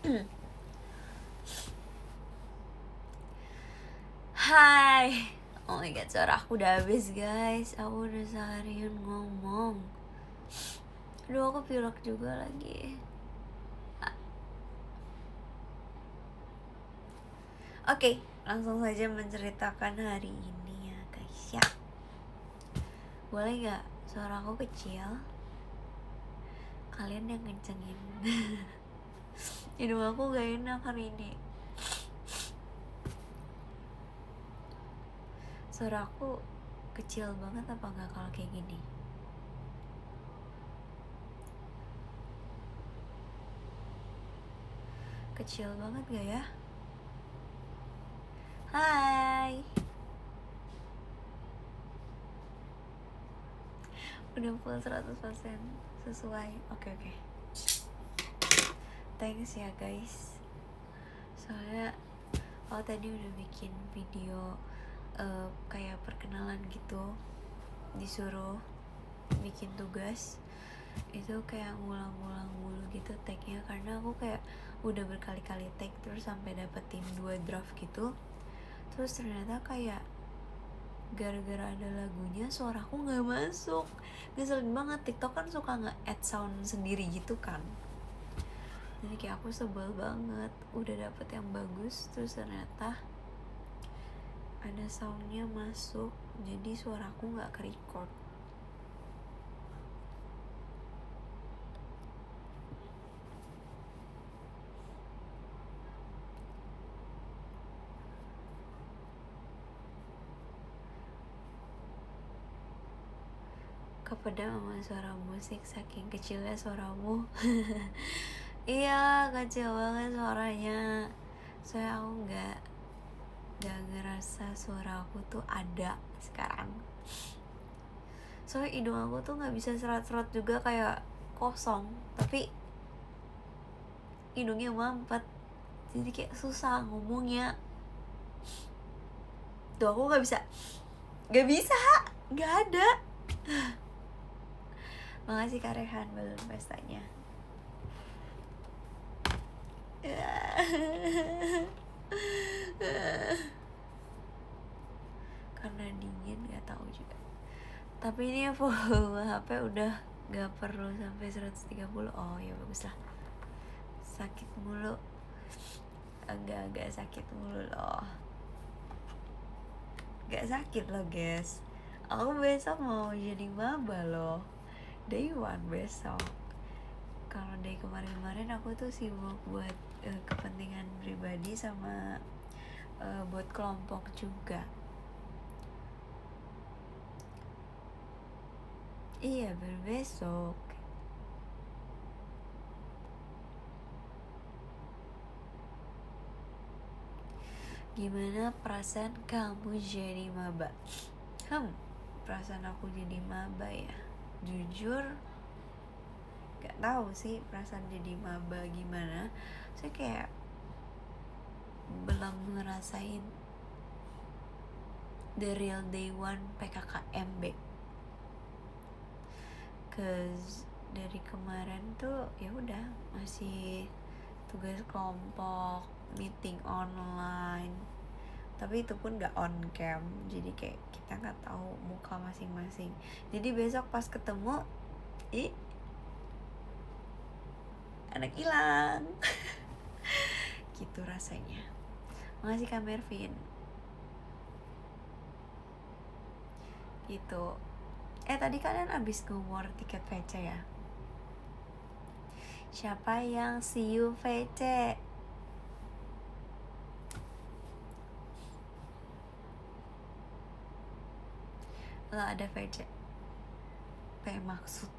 Hai. Oh my god, suara aku udah habis guys. Aku udah seharian ngomong. Aduh, aku pilek juga lagi. Oke, langsung saja menceritakan hari ini ya guys ya. Boleh gak suara aku kecil? Kalian yang kencengin. Hidung aku gak enak hari ini. Suara aku kecil banget apa gak kalau kayak gini? Kecil banget gak ya? Hai. Udah full 100% sesuai. Oke. Thanks ya guys. Soalnya tadi udah bikin video kayak perkenalan gitu, disuruh bikin tugas. Itu kayak ngulang-ngulang mulu gitu tag-nya, karena aku kayak udah berkali-kali tag terus sampai dapetin 2 draft gitu. Terus ternyata kayak gara-gara ada lagunya suaraku nggak masuk. Ngeselin banget. TikTok kan suka nge-add sound sendiri gitu kan, jadi kayak aku sebel banget. Udah dapet yang bagus terus ternyata ada soundnya masuk, jadi suaraku nggak ke-record. Kepedam sama suara musik saking kecilnya suaramu. Iya, kecil banget suaranya. Soalnya aku nggak ngerasa suara aku tuh ada sekarang. Soalnya hidung aku tuh nggak bisa serat-serat juga, kayak kosong, tapi hidungnya mampet, jadi kayak susah ngomongnya. Tuh aku nggak bisa, nggak ada. Makasih Kak Rehan balon pestanya. Karena dingin nggak tahu juga. Tapi ini volume HP udah nggak perlu sampai 130. Oh ya bagus lah. Sakit mulu, agak sakit mulu loh. Gak sakit loh guys. Aku besok mau jadi maba loh, day 1 besok. Kalau dari kemarin aku tuh sibuk buat kepentingan pribadi sama buat kelompok juga. Iya, berbesok. Gimana perasaan kamu jadi maba? Perasaan aku jadi maba ya, jujur gak tahu sih perasaan jadi maba gimana. Saya kayak belum ngerasain the real day 1 PKKMB. Cause dari kemarin tuh ya udah masih tugas kelompok, meeting online, tapi itu pun gak on cam, jadi kayak kita nggak tahu muka masing-masing. Jadi besok pas ketemu, anak hilang. Gitu rasanya. Makasih Kak Mervin. Gitu. Tadi kalian abis nge-war tiket VC ya? Siapa yang see you VC? Lah ada VC P maksud.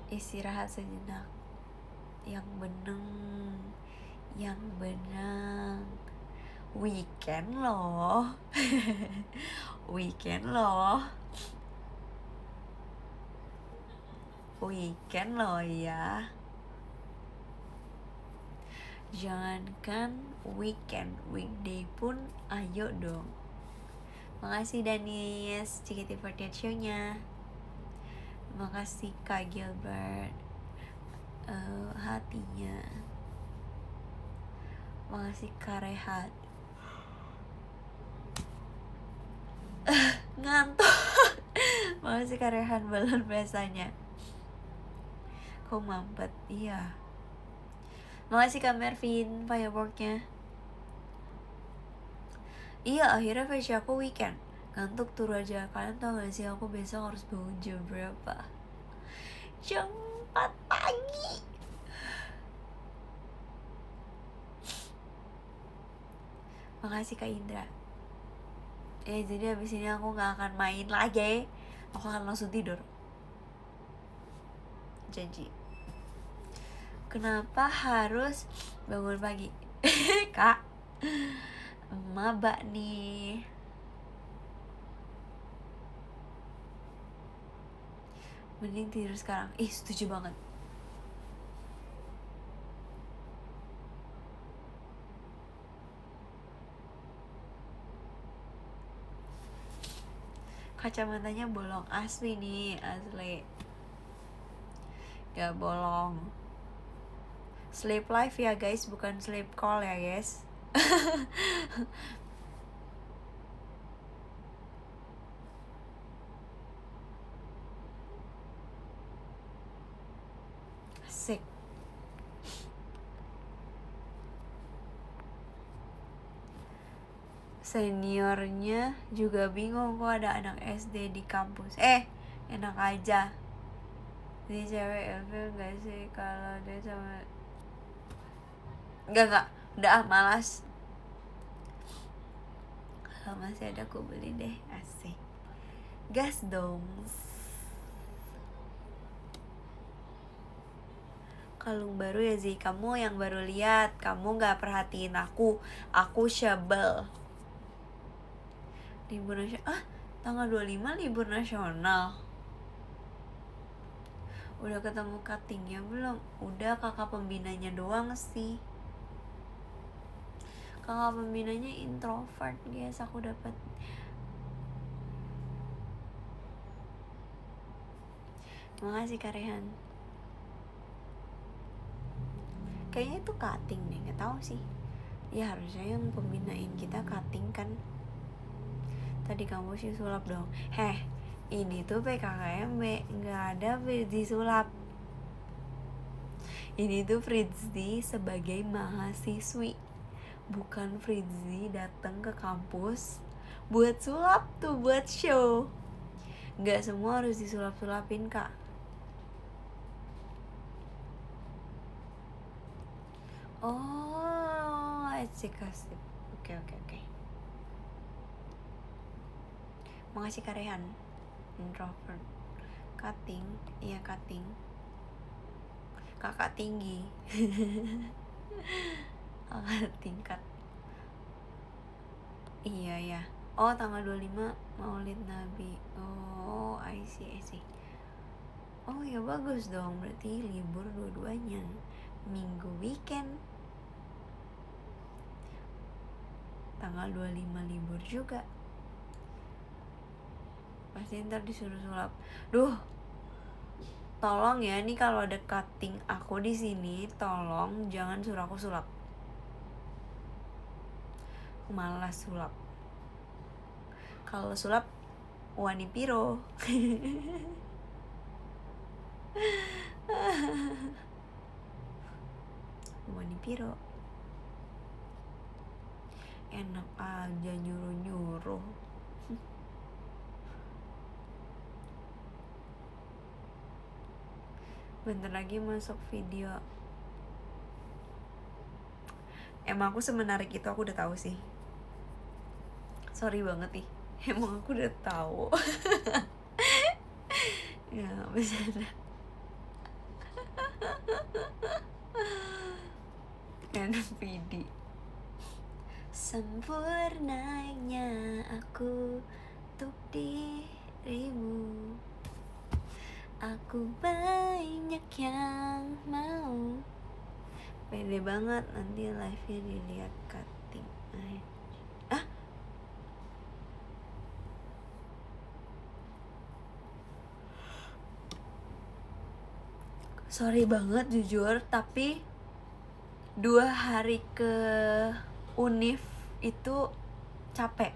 Istirahat sejenak. Yang benang. Weekend loh. Weekend loh ya. Jangankan weekend, weekday pun ayo dong. Makasih Danis JKT48 show-nya. Makasih Kak Gilbert hatinya. Makasih Kak Rehat. Ngantuk. Makasih Kak Rehan balon biasanya. Kok mampet? Iya. Makasih Kak Mervin fireworknya. Iya, akhirnya versi aku weekend. Ngantuk turun aja. Kalian tau gak sih aku besok harus bangun jam berapa? Jam 4 pagi. Makasih Kak Indra. Jadi abis ini aku gak akan main lagi. Aku akan langsung tidur. Janji. Kenapa harus bangun pagi? Kak, maba nih. Mending tidur sekarang. Setuju banget. Kacamatanya bolong asli nih, asli. Gak bolong. Sleep live ya guys, bukan sleep call ya guys. Asik. Seniornya juga bingung kok ada anak SD di kampus. Enak aja. Ini cewek ilfil gak sih kalau dia sama... Enggak, udah malas. Kalau masih ada aku beli deh, asik. Gas dong. Kalung baru ya Zi, kamu yang baru lihat, kamu gak perhatiin aku sebel. Libur nasional, tanggal 25 libur nasional. Udah ketemu cuttingnya belum? Udah, kakak pembinanya doang sih. Kakak pembinanya introvert guys, aku dapat. Makasih Kak Rehan. Kayaknya itu cutting deh, nggak tahu sih. Ya harusnya yang pembinain kita cutting kan. Tadi kamu sih sulap dong. Ini tuh PKKMB, nggak ada Fritzi sulap. Ini tuh Fritzi sebagai mahasiswi, bukan Fritzi datang ke kampus buat sulap tuh, buat show. Nggak semua harus disulap-sulapin kak. Oh, asik. Oke. Makasih Kak Rehan. Introvert. Cutting, iya cutting. Kakak tinggi. Kakak tingkat. Iya ya. Oh, tanggal 25 Maulid Nabi. Oh, I see. Oh ya bagus dong, berarti libur dua-duanya. Minggu weekend. Tanggal 25 libur juga. Pasti ntar disuruh sulap. Duh, tolong ya, nih kalau ada cutting aku di sini, tolong jangan suruh aku sulap. Malas sulap. Kalau sulap Wani Piro. Wani Piro. Enak aja nyuruh-nyuruh. Bentar lagi masuk video. Emang aku semenarik itu, aku udah tahu sih. Sorry banget nih. Emang aku udah tahu. Ya, bener. NVD. Sempurnanya aku untuk dirimu. Aku banyak yang mau. Pede banget, nanti live-nya dilihat cutting. sorry banget jujur, tapi 2 hari ke univ itu capek.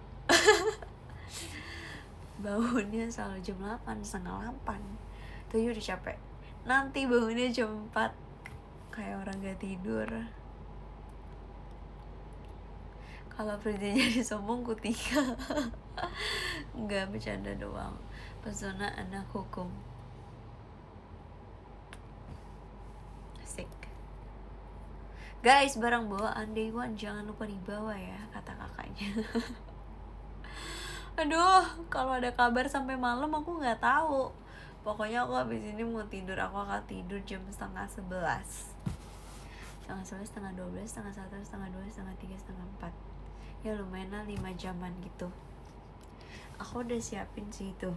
Bangunnya selalu jam 8, setengah 8 tuh udah capek. Nanti bangunnya jam 4 kayak orang gak tidur. Kalau berhenti jadi sombong ku tinggal. Enggak, bercanda doang. Pesona anak hukum. Asik. Guys, barang bawaan Day One jangan lupa dibawa ya, kata kakaknya. Aduh, kalau ada kabar sampai malam aku nggak tahu. Pokoknya aku habis ini mau tidur, aku akan tidur jam setengah 11, setengah 12, setengah 1, setengah 2, setengah 3, setengah 4. Ya lumayan lah 5 jaman gitu. Aku udah siapin sih itu.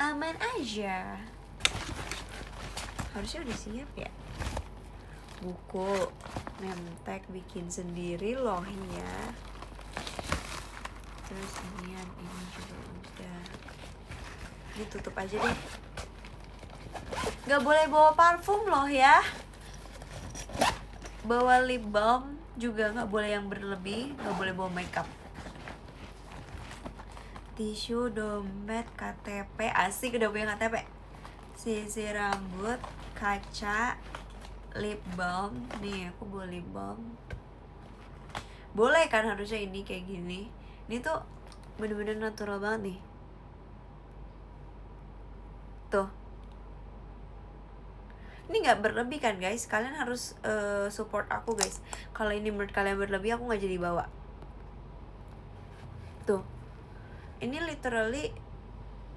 Aman aja. Harusnya udah siap ya. Buku Memtek bikin sendiri loh ya. Terus ini juga udah. Ini tutup aja deh. Gak boleh bawa parfum loh ya. Bawa lip balm juga gak boleh yang berlebih. Gak boleh bawa makeup. Tisu, dompet, KTP. Asik udah punya KTP. Sisir rambut, kaca, lip balm. Nih aku bawa lip balm. Boleh kan harusnya ini kayak gini. Ini tuh bener-bener natural banget nih. Tuh. Ini gak berlebih kan guys. Kalian harus support aku guys. Kalau ini menurut kalian berlebih, aku gak jadi bawa. Tuh. Ini literally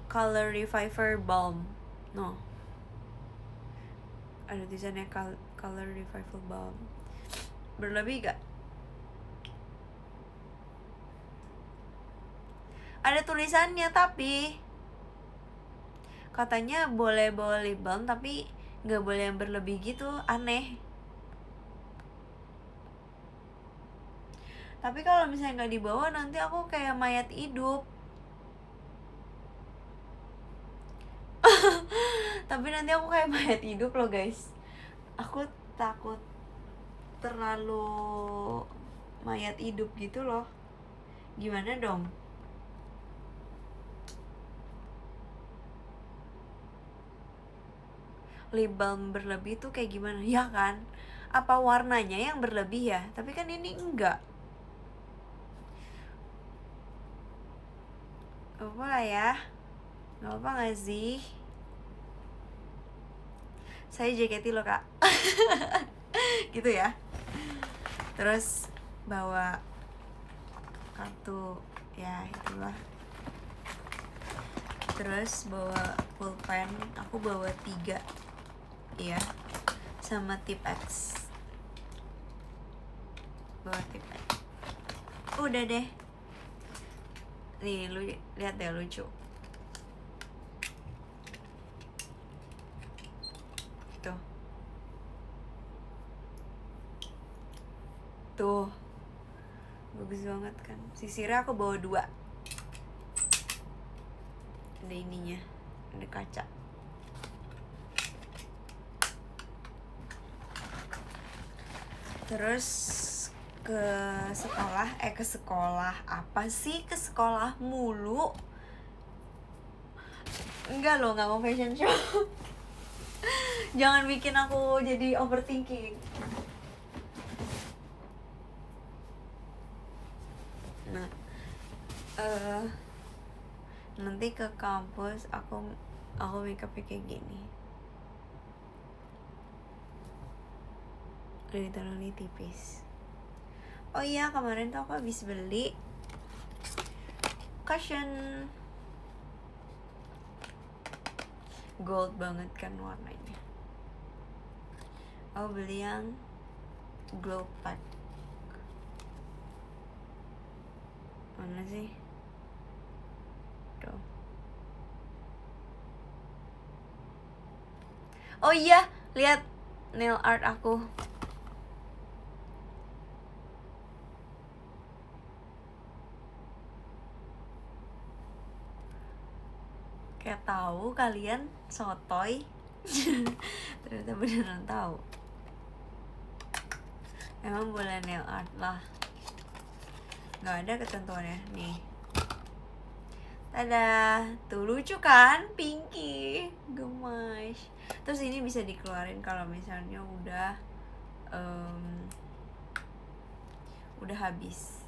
color reviver balm. No. Ada tulisannya color revival balm. Berlebih gak? Ada tulisannya tapi katanya boleh bawa lip balm tapi gak boleh yang berlebih gitu. Aneh. Tapi kalau misalnya gak dibawa nanti aku kayak mayat hidup. Tapi nanti aku kayak mayat hidup loh guys. Aku takut terlalu mayat hidup gitu loh. Gimana dong? Lip balm berlebih tuh kayak gimana? Ya kan? Apa warnanya yang berlebih ya? Tapi kan ini enggak. Gak apa lah ya. Gak apa gak sih? Saya jaketi loh kak. Gitu ya. Terus bawa kartu. Ya itulah. Terus bawa pulpen. Aku bawa 3. Iya. Sama tip X. Bawa tip X. Udah deh. Nih lu lihat deh, lucu. Tuh. Tuh. Bagus banget kan. Sisirnya aku bawa 2. Ada ininya. Ada kaca. Terus ke sekolah apa sih, ke sekolah mulu. Enggak loh, nggak mau fashion show. Jangan bikin aku jadi overthinking. Nah, nanti ke kampus aku makeupnya kayak gini. Literally tipis. Oh iya, kemarin tuh aku habis beli cushion. Gold banget kan warnanya. Aku beli yang glow pack. Mana sih? Tuh. Oh iya, lihat nail art aku. kayak tahu kalian sotoy. Ternyata beneran tahu. Emang boleh nail art lah, nggak ada ketentuannya nih. Tada, tuh lucu kan, Pinky, gemas. Terus ini bisa dikeluarin kalau misalnya udah habis.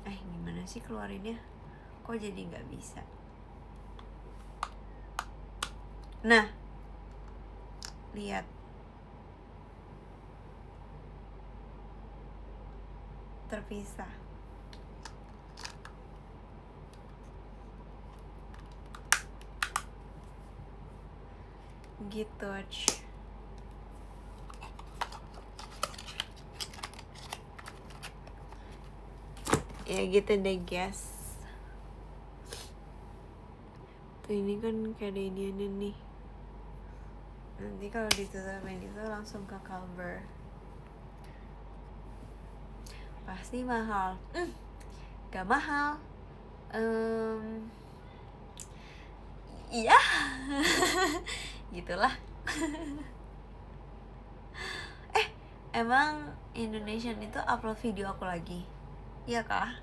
Gimana sih keluarinnya? Kok jadi nggak bisa? Nah, lihat. Terpisah. Gitu. Ya gitu deh guys. Tuh ini kan kayak ada iniannya nih. Nanti kalau ditutupin itu langsung ke cover. Pasti mahal. Gak mahal. Iya. Gitulah. Emang Indonesian itu upload video aku lagi? Iya kah?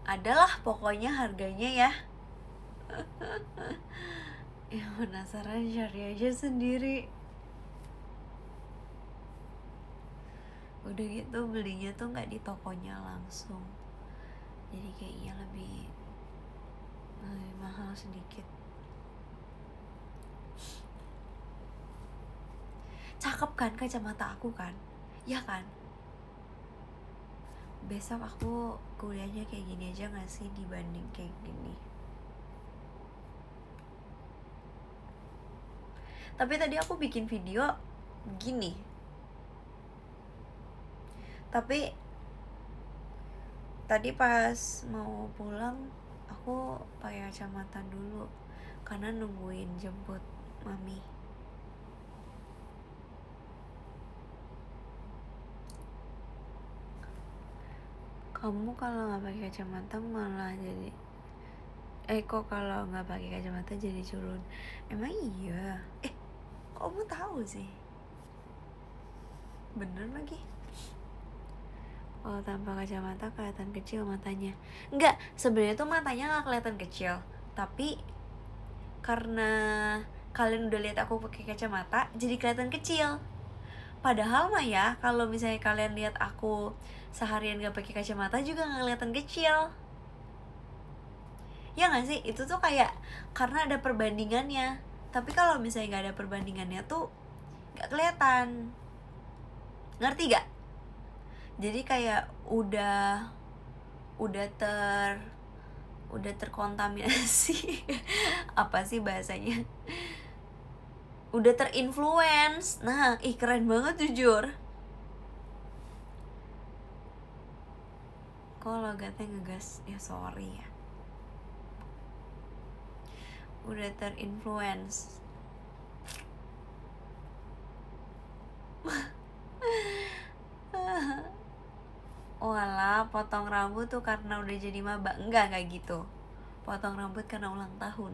Adalah pokoknya harganya ya. Ya penasaran cari aja sendiri. Udah gitu belinya tuh nggak di tokonya langsung, jadi kayaknya lebih mahal sedikit. Cakep kan kacamata aku kan? Ya kan? Besok aku kuliahnya kayak gini aja gak sih dibanding kayak gini? Tapi tadi aku bikin video gini. Tapi tadi pas mau pulang aku pakai kacamata dulu karena nungguin jemput mami. Kamu kalau nggak pakai kacamata malah jadi kok kalau nggak pakai kacamata jadi culun? Emang iya? Kok kamu tahu sih? Bener lagi. Oh, tanpa kacamata kelihatan kecil matanya. Enggak, sebenarnya tuh matanya nggak kelihatan kecil, tapi karena kalian udah lihat aku pakai kacamata jadi kelihatan kecil. Padahal mah ya, kalau misalnya kalian lihat aku seharian gak pakai kacamata juga nggak kelihatan kecil. Ya nggak sih? Itu tuh kayak karena ada perbandingannya. Tapi kalau misalnya nggak ada perbandingannya tuh nggak kelihatan. Ngerti gak? Jadi kayak udah terkontaminasi. Apa sih bahasanya? Udah terinfluence. Nah, keren banget jujur. Kok logatnya ngegas? Ya sorry ya. Udah terinfluence. Walah, potong rambut tuh karena udah jadi maba. Enggak kayak gitu. Potong rambut karena ulang tahun.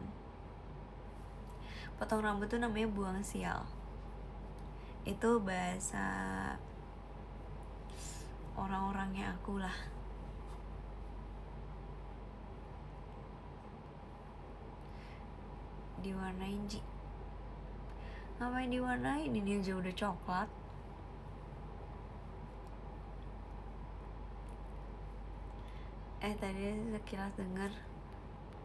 Potong rambut tuh namanya buang sial. Itu bahasa orang-orangnya aku lah. Diwarnain Ji. Ngapain diwarnain? Ini aja udah coklat. Tadi sekilas denger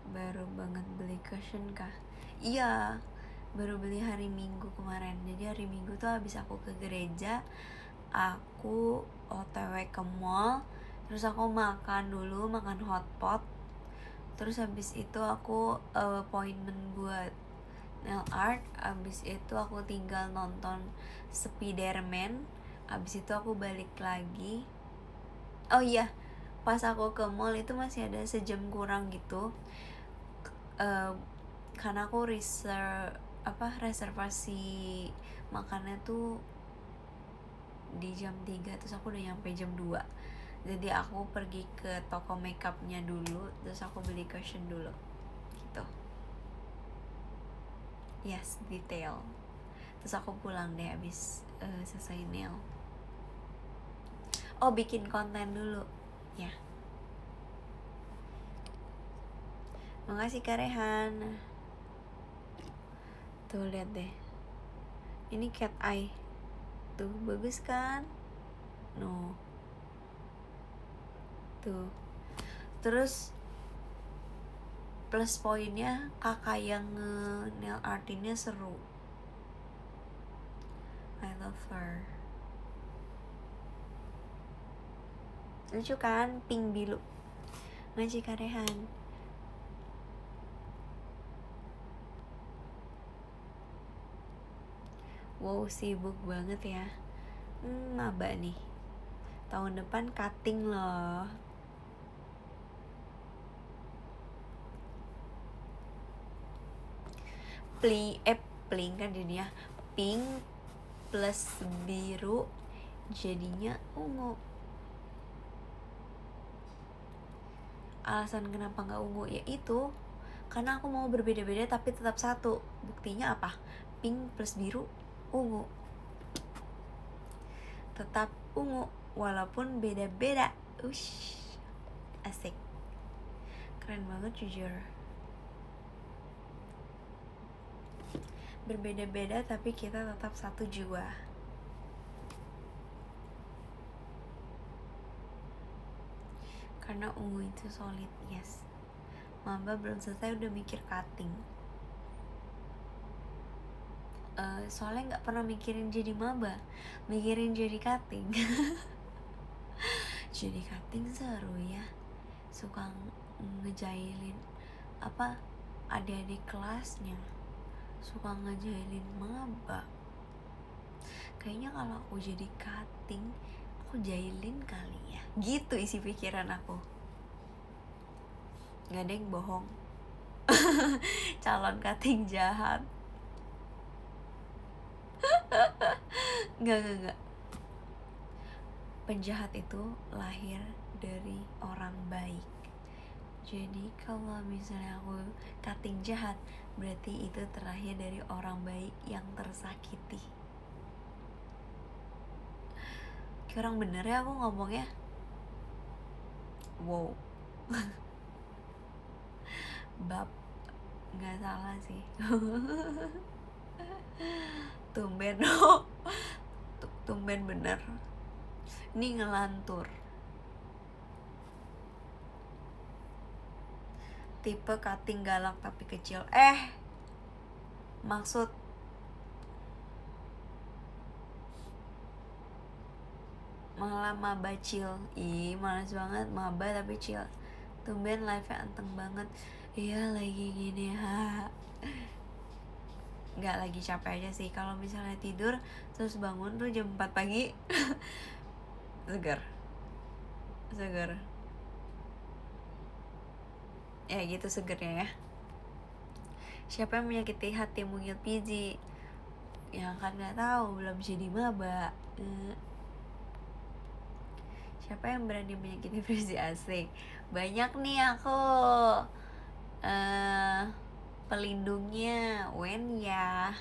baru banget beli cushion kah? Iya, baru beli hari Minggu kemarin. Jadi hari Minggu tuh habis aku ke gereja, aku OTW ke mall, terus aku makan hotpot. Terus habis itu aku appointment buat nail art. Habis itu aku tinggal nonton Spiderman. Habis itu aku balik lagi. Oh iya, pas aku ke mall itu masih ada sejam kurang gitu. Karena aku reservasi makannya tuh di jam 3, terus aku udah nyampe jam 2. Jadi aku pergi ke toko makeupnya dulu, terus aku beli cushion dulu gitu. Yes, detail. Terus aku pulang deh abis selesai nail. Oh, bikin konten dulu ya. Makasih Kak Rehan. Tuh lihat deh, ini cat eye tuh, bagus kan? No, tuh. Terus plus poinnya kakak yang nail artinnya seru. I love her. Lucu kan, pink biru. Ngaji Kak Rehan. Wow, sibuk banget ya. Maba nih. Tahun depan cutting loh. Pink kan jadinya pink plus biru jadinya ungu. Alasan kenapa nggak ungu ya itu karena aku mau berbeda-beda tapi tetap satu. Buktinya apa? Pink plus biru ungu. Tetap ungu walaupun beda-beda. Ush, asik. Keren banget jujur. Berbeda-beda tapi kita tetap satu jiwa. Karena ungu itu solid, yes. Mamba belum selesai udah mikir cutting. Soalnya nggak pernah mikirin jadi maba, mikirin jadi cutting. Jadi cutting seru ya, suka ngejailin apa adik-adik kelasnya, suka ngejailin maba. Kayaknya kalau aku jadi cutting, aku jailin kali ya, gitu isi pikiran aku. Gak ada yang bohong. Calon cutting jahat. Enggak. Penjahat itu lahir dari orang baik. Jadi kalau misalnya aku cutting jahat, berarti itu terlahir dari orang baik yang tersakiti. Kayak orang bener ya aku ngomongnya. Wow. Bab, nggak salah sih. Tumben no. Tumben bener. Ini ngelantur. Tipe cutting galak tapi kecil. Maksud malah maba chill. Ih, malas banget maba tapi chill. Tumben live-nya anteng banget. Iya lagi gini ha. Nggak lagi capek aja sih. Kalau misalnya tidur terus bangun tuh jam 4 pagi. Seger. Ya gitu segernya ya. Siapa yang menyakiti hati mungil Piji? Ya kan nggak tahu, belum jadi maba. Siapa yang berani menyakiti Piji? Asik. Banyak nih aku. Pelindungnya Wen ya.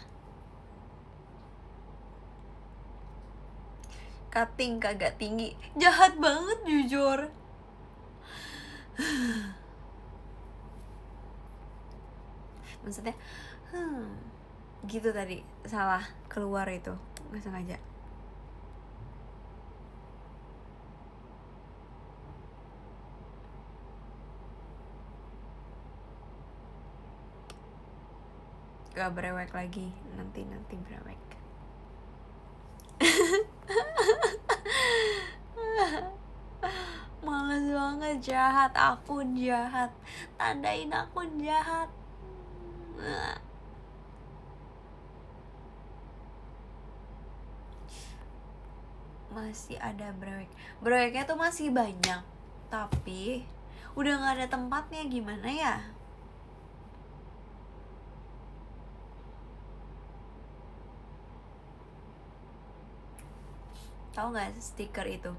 Cutting kagak tinggi. Jahat banget jujur. Maksudnya gitu tadi, salah keluar itu, nggak sengaja. Gak berewek lagi, nanti berewek. Males banget, jahat, akun jahat, tandain akun jahat. Masih ada breweknya tuh masih banyak, tapi udah nggak ada tempatnya. Gimana ya? Tahu nggak stiker itu?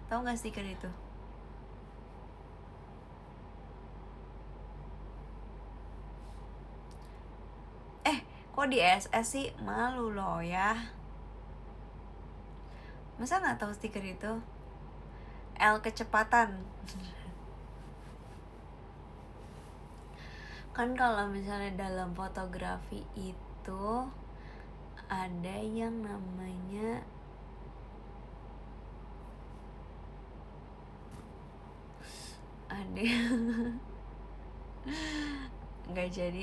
Tahu nggak stiker itu? Kok di SS sih? Malu loh ya. Masa nggak tahu stiker itu? L kecepatan. Kan kalau misalnya dalam fotografi itu ada yang namanya nggak jadi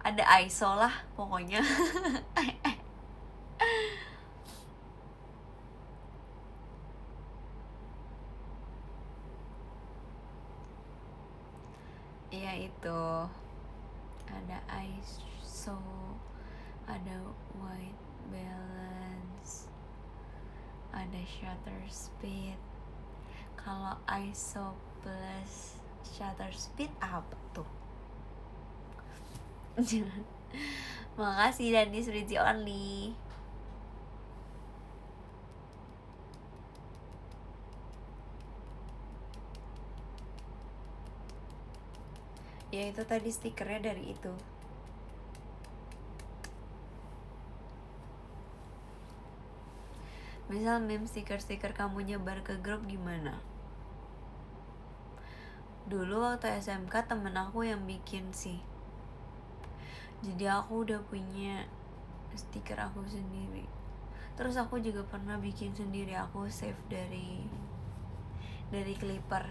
ada ISO lah pokoknya. Iya itu ada ISO, ada white balance, ada shutter speed. Kalau ISO plus shutter speed apa tuh? Makasih Dani Surizi Only. Ya itu tadi stikernya dari itu. Misal meme stiker-stiker kamu nyebar ke grup gimana? Dulu waktu SMK temen aku yang bikin sih. Jadi aku udah punya stiker aku sendiri. Terus aku juga pernah bikin sendiri, aku save dari Clipper.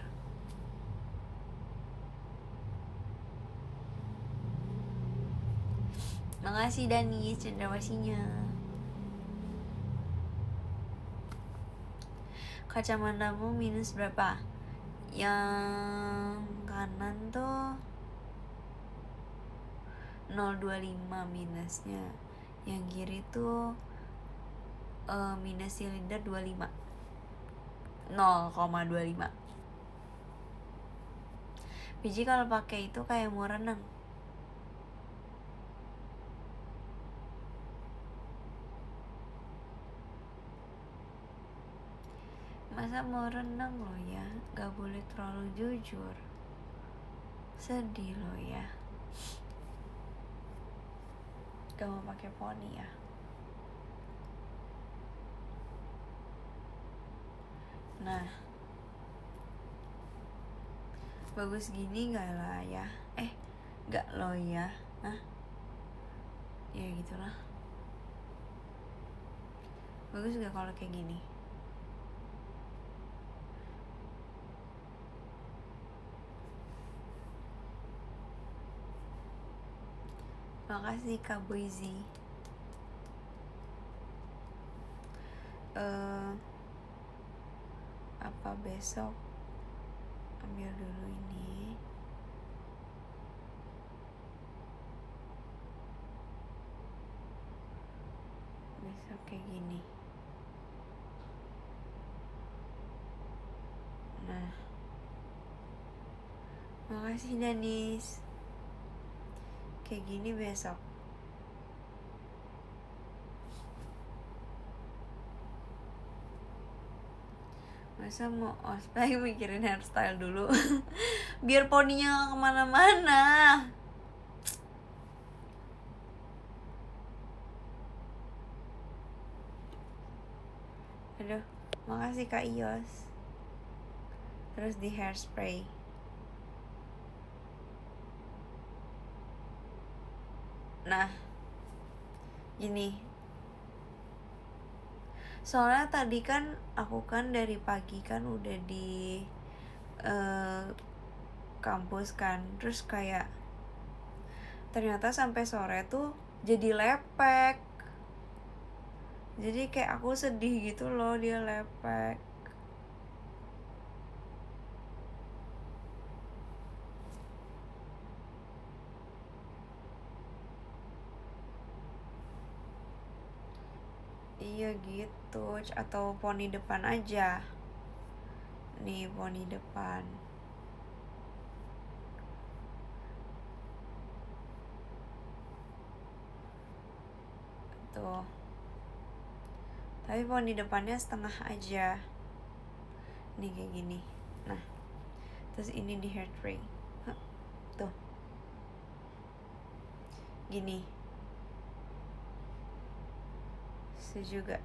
Makasih Dani cendrawasinya. Kacamatamu minus berapa? Yang kanan tuh 0,25 minusnya. Yang kiri tuh minus silinder 25. 0,25. Biji kalau pakai itu kayak mau renang. Masa mau renang loh ya, gak boleh terlalu jujur. Sedih loh ya. Gak mau pakai poni ya. Nah, bagus gini gak lah ya? Gak loh ya. Ya gitulah. Bagus gak kalau kayak gini? Makasih Kak Boyzi. Apa besok ambil dulu ini? Besok kayak gini. Nah, makasih Danis. Kayak gini besok. Masa mau ospek mikirin hairstyle dulu? Biar poninya gak kemana-mana. Aduh, makasih Kak Ios. Terus di hairspray. Nah, gini. Soalnya tadi kan aku kan dari pagi kan udah di kampus kan. Terus kayak ternyata sampai sore tuh jadi lepek. Jadi kayak aku sedih gitu loh dia lepek. Iya gitu. Atau poni depan aja. Nih poni depan. Tuh. Tapi poni depannya setengah aja. Nih kayak gini. Nah, terus ini di hairspray. Tuh. Gini. Itu juga.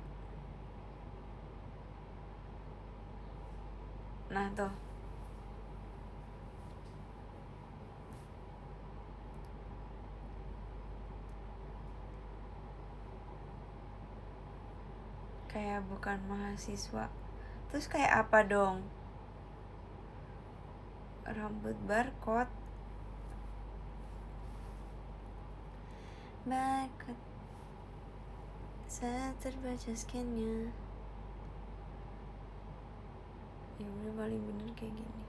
Nah, tuh. Kayak bukan mahasiswa. Terus kayak apa dong? Rambut barcode. Barcode. Saya terbaca scannya. Ya udah paling bener kayak gini.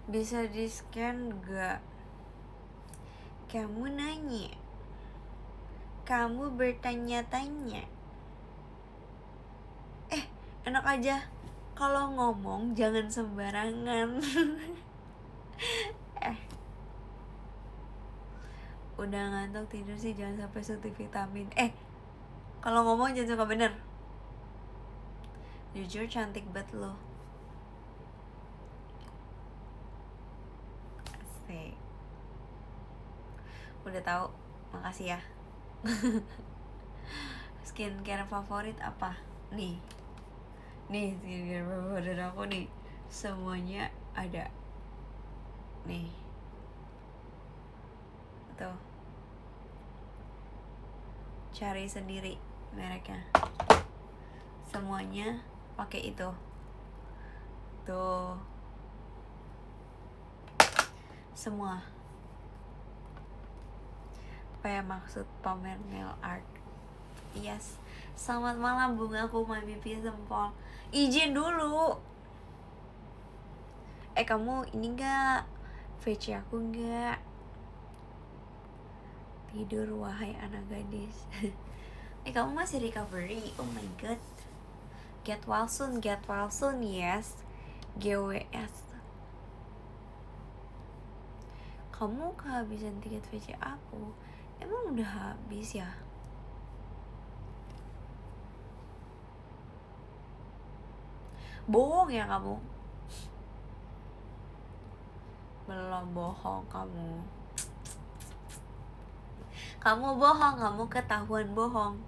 Bisa di scan gak? Kamu nanya. Kamu bertanya-tanya. Enak aja kalau ngomong jangan sembarangan. Udah ngantuk tidur sih, jangan sampai suntik vitamin. Kalau ngomong jangan suka bener. Jujur cantik banget lo. Asik. Udah tahu, makasih ya. Skincare favorit apa? Nih skincare favorit aku nih. Semuanya ada. Nih. Tuh. Cari sendiri mereknya. Semuanya pakai itu. Tuh. Semua. Apa ya maksud pamer nail art? Yes. Selamat malam bungaku, my pipi sempol. Izin dulu. Kamu ini gak? VC aku gak? Tidur wahai anak gadis. Kamu masih recovery? Oh my god. Get well soon, yes. GWS. Kamu kehabisan tiket VC aku. Emang udah habis ya? Bohong ya kamu? Belum bohong kamu. Kamu bohong, kamu ketahuan bohong.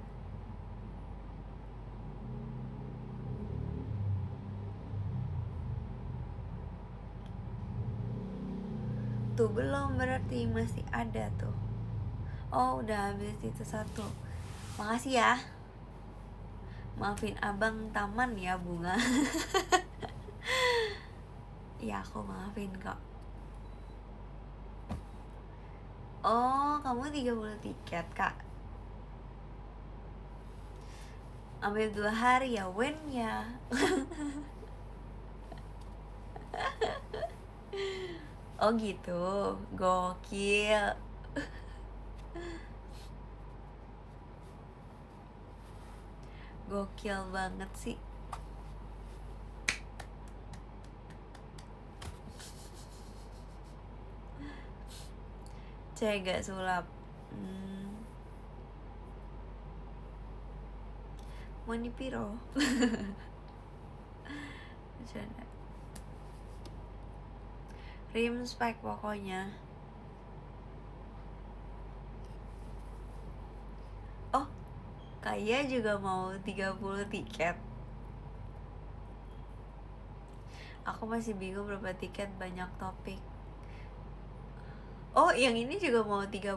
Tuh belum, berarti masih ada tuh. Oh udah habis itu satu. Makasih ya. Maafin abang taman ya bunga. Ya aku maafin kok. Oh kamu 30 tiket kak. Ambil 2 hari ya Wen ya. Oh gitu, gokil. Gokil banget sih. Cek gak sulap. Mau di piro? Bercanda. Rim spek pokoknya. Oh, Kaya juga mau 30 tiket. Aku masih bingung berapa tiket, banyak topik. Oh, yang ini juga mau 30.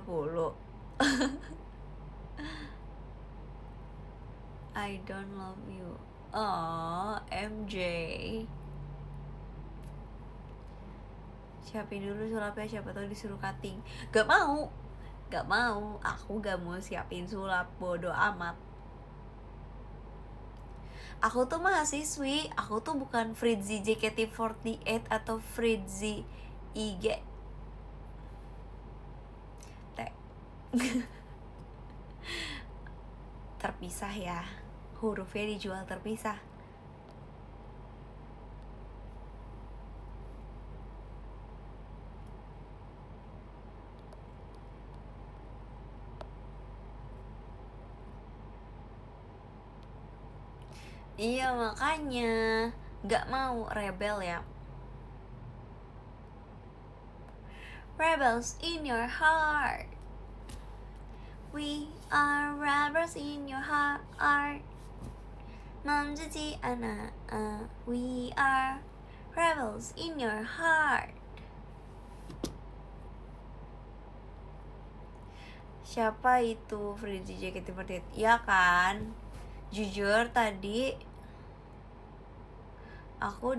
I don't love you. Oh, MJ. Siapin dulu sulapnya, siapa tahu disuruh cutting. Gak mau. Aku gak mau siapin sulap, bodoh amat. Aku tuh mahasiswi, aku tuh bukan Fritzy JKT48 atau Fritzy IG. terpisah ya, hurufnya dijual terpisah. Iya makanya gak mau rebel ya. Rebels in your heart. We are rebels in your heart. Mamjiji ana, we are rebels in your heart. Siapa itu Freddy JKT48? Ya kan? Jujur tadi aku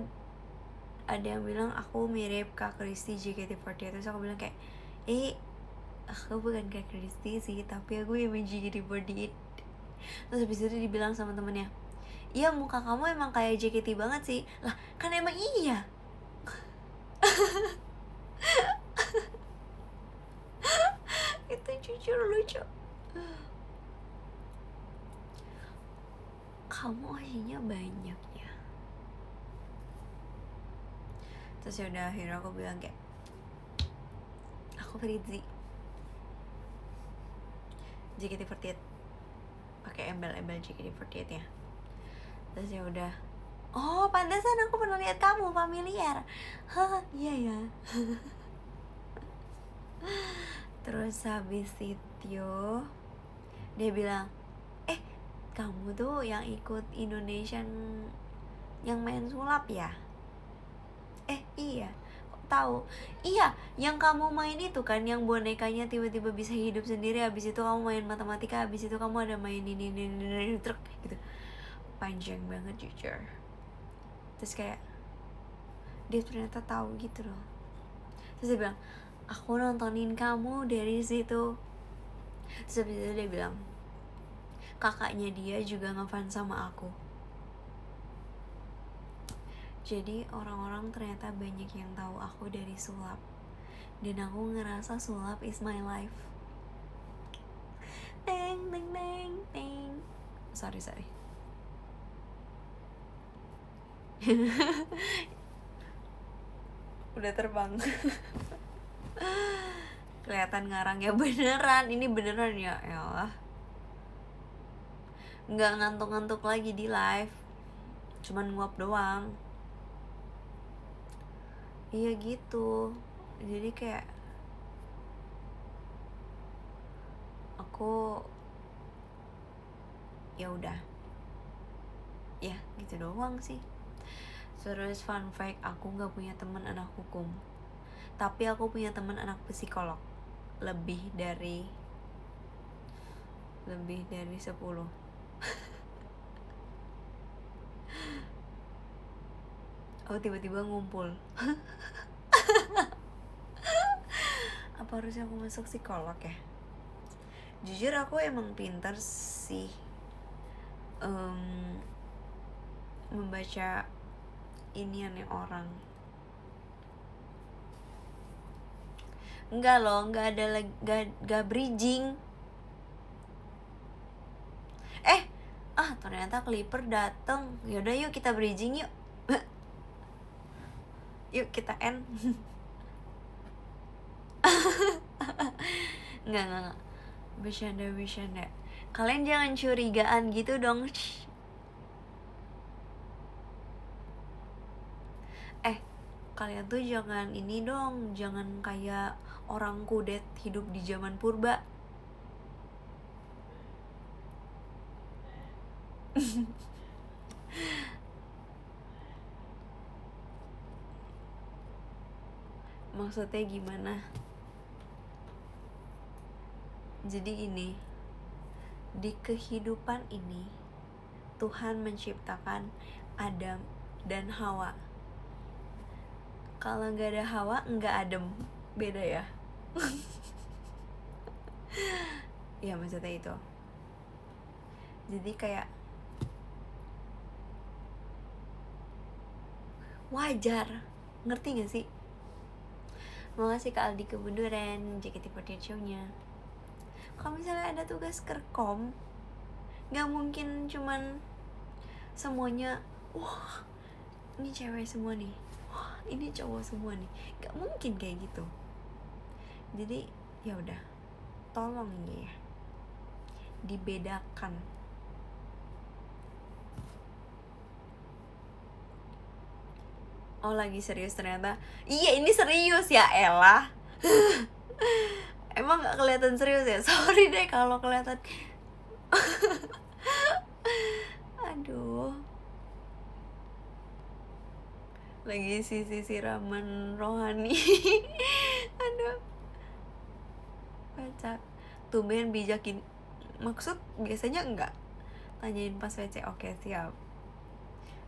ada yang bilang aku mirip Kak Kristi JKT48. Terus aku bilang kayak aku bukan Kak Kristi sih, tapi aku yang main JKT48. Terus habis itu dibilang sama temennya, iya muka kamu emang kayak JKT banget sih. Lah kan emang iya. Itu jujur lucu. Kamu aslinya banyak ya. Terus yaudah akhirnya aku bilang kayak, aku Fritzi JKT48, pakai embel-embel JKT48 ya. Terus ya udah, oh pantesan aku pernah lihat kamu familiar. Hah iya ya. Terus habis itu dia bilang, kamu tuh yang ikut Indonesian yang main sulap ya? Iya. Kok tahu? Iya, yang kamu main itu kan, yang bonekanya tiba-tiba bisa hidup sendiri. Habis itu kamu main matematika, habis itu kamu ada main ini truk gitu. Panjang banget jujur. Terus kayak dia ternyata tahu gitu loh. Terus dia bilang, aku nontonin kamu dari situ. Terus habis itu dia bilang, kakaknya dia juga ngefans sama aku. Jadi orang-orang ternyata banyak yang tahu aku dari sulap. Dan aku ngerasa sulap is my life. Teng teng teng teng. Sorry udah terbang. Kelihatan ngarang ya, beneran. Ini beneran ya, elah. Nggak ngantuk-ngantuk lagi di live, cuman nguap doang. Iya gitu. Jadi kayak aku ya udah ya gitu doang sih. Terus fun fact, aku nggak punya teman anak hukum, tapi aku punya teman anak psikolog. Lebih dari 10. Oh tiba-tiba ngumpul. Apa harusnya aku masuk psikolog ya? Jujur aku emang pintar sih membaca iniannya orang. Enggak loh, enggak ada lagi, enggak bridging. Ternyata Clipper dateng. Yaudah yuk kita bridging yuk. Yuk kita end. Enggak. Bercanda. Kalian jangan curigaan gitu dong. Kalian tuh jangan ini dong, jangan kayak orang kudet hidup di zaman purba. Maksudnya gimana? Jadi gini, di kehidupan ini Tuhan menciptakan Adam dan Hawa. Kalau nggak ada Hawa, nggak Adam. Beda ya. Ya maksudnya itu. Jadi kayak wajar, ngerti gak sih? Makasih Kak Aldi Kemunduran, JKT48 show-nya. Kalau misalnya ada tugas kerkom, Gak mungkin cuman semuanya wah ini cewek semua nih, wah ini cowok semua nih, gak mungkin kayak gitu. Jadi ya udah, tolong ya dibedakan. Oh lagi serius ternyata. Iya ini serius ya elah. Emang gak kelihatan serius ya? Sorry deh kalau kelihatan. Aduh. Lagi siraman rohani. Aduh. Baca. Tumben bijakin. Maksud biasanya enggak. Tanyain pas WC. Oke siap.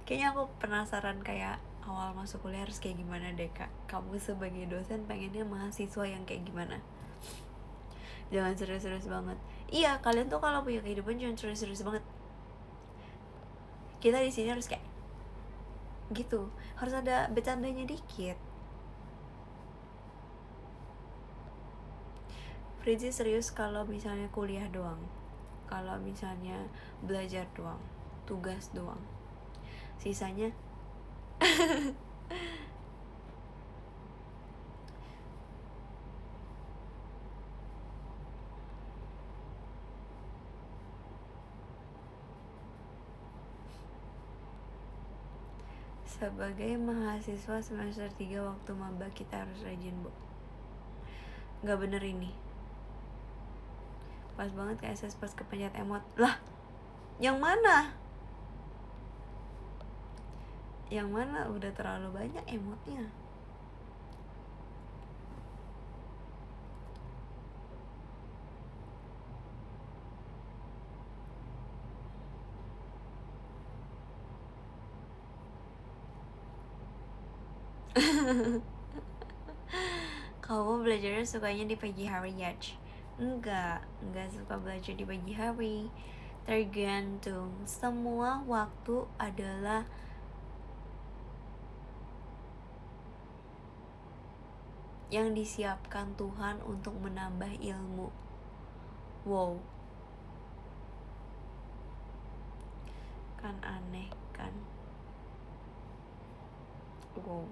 Kayaknya aku penasaran kayak awal masuk kuliah harus kayak gimana deh kak. Kamu sebagai dosen pengennya mahasiswa yang kayak gimana? Jangan serius-serius banget. Iya kalian tuh kalau punya kehidupan jangan serius-serius banget. Kita di sini harus kayak gitu, harus ada bercandanya dikit. Fritzi serius kalau misalnya kuliah doang, kalau misalnya belajar doang, tugas doang, sisanya sebagai mahasiswa semester 3 waktu maba kita harus rajin bu. Gak bener ini. Pas banget kayak SS pas kepencet emot. Lah yang mana? Yang mana udah terlalu banyak emotnya. Kamu belajarnya sukanya di pagi hari ya? Enggak suka belajar di pagi hari. Tergantung, semua waktu adalah yang disiapkan Tuhan untuk menambah ilmu. Wow, kan aneh kan? Wow.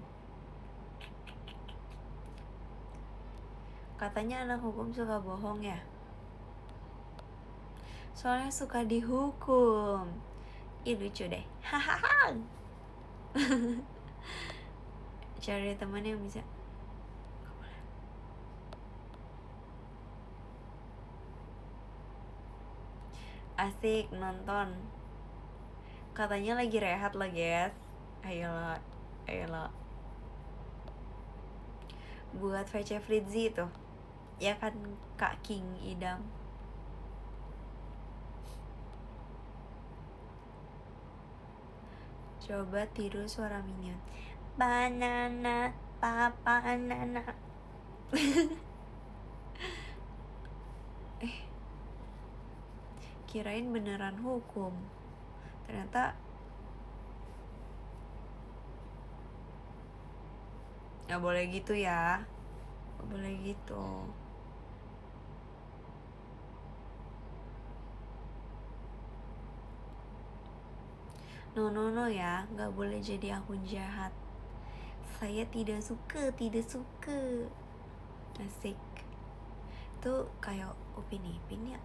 Katanya anak hukum suka bohong ya? Soalnya suka dihukum. Ih lucu deh. Hahaha. Cari teman yang bisa. Asik nonton. Katanya lagi rehat lah guys. Ayolah. Buat VC Fritzi tuh. Ya kan Kak King Idam. Coba tiru suara Minion. Banana, papa nana. Kirain beneran hukum. Ternyata gak boleh gitu ya. Gak boleh gitu. No ya, gak boleh jadi akun jahat. Saya tidak suka. Asik. Itu kayak Upin Ipin ya.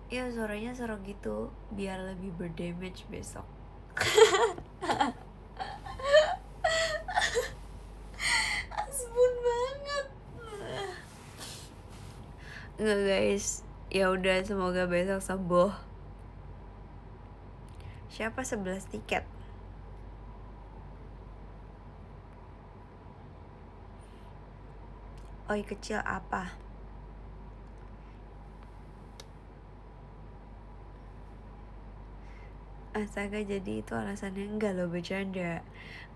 Ya suaranya serok gitu, biar lebih berdamage besok. Asbun banget. Nggak guys, ya udah semoga besok sembuh. Siapa 11 tiket? Oi kecil apa? Astaga jadi itu alasannya. Enggak loh bercanda.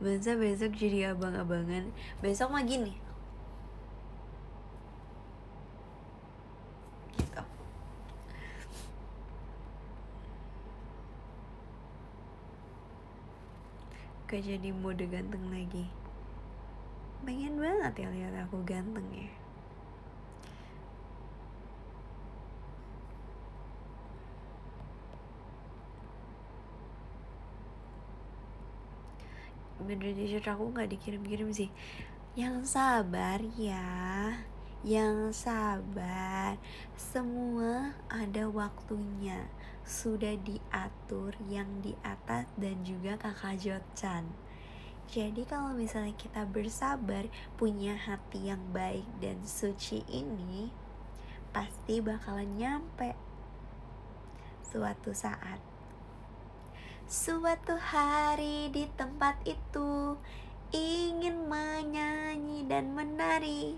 Masa besok jadi abang-abangan. Besok mah gini gitu. Gak jadi mode ganteng lagi. Pengen banget ya lihat aku ganteng ya. bener jujur aku nggak dikirim-kirim sih. Yang sabar ya, yang sabar. Semua ada waktunya, sudah diatur yang di atas dan juga kakak Jotchan. Jadi kalau misalnya kita bersabar, punya hati yang baik dan suci ini, pasti bakalan nyampe suatu saat. Suatu hari di tempat itu, ingin menyanyi dan menari.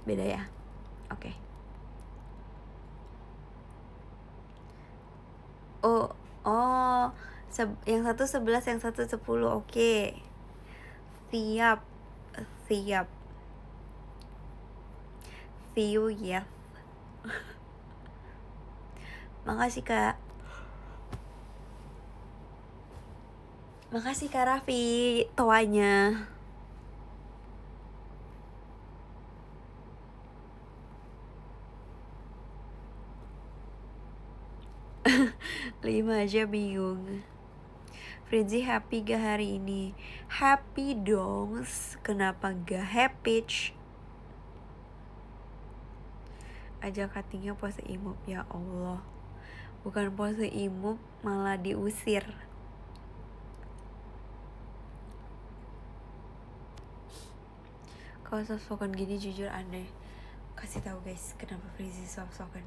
Beda ya? Oke. Oh, yang satu 11, yang satu 10. Oke. Siap. See you ya. Makasih Kak. Makasih Kak Raffi toanya. Lima aja bingung. Fritzi happy gak hari ini? Happy dong. Kenapa gak happy? Ajak hatinya pose imut. Ya Allah, bukan pose imut, malah diusir. Kalau soft spoken gini jujur aneh. Kasih tahu guys, kenapa Fritzi soft spoken.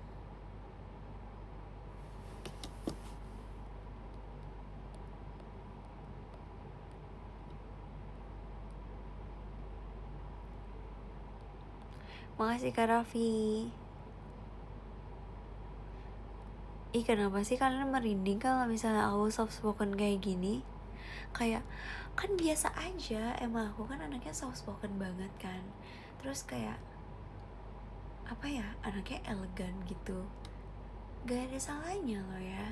Makasih Kak Raffi. Ih, kenapa sih kalian merinding kalau misalnya aku soft spoken kayak gini? Kayak kan biasa aja, emang aku kan anaknya soft spoken banget kan. Terus kayak apa ya, anaknya elegan gitu. Gak ada salahnya loh ya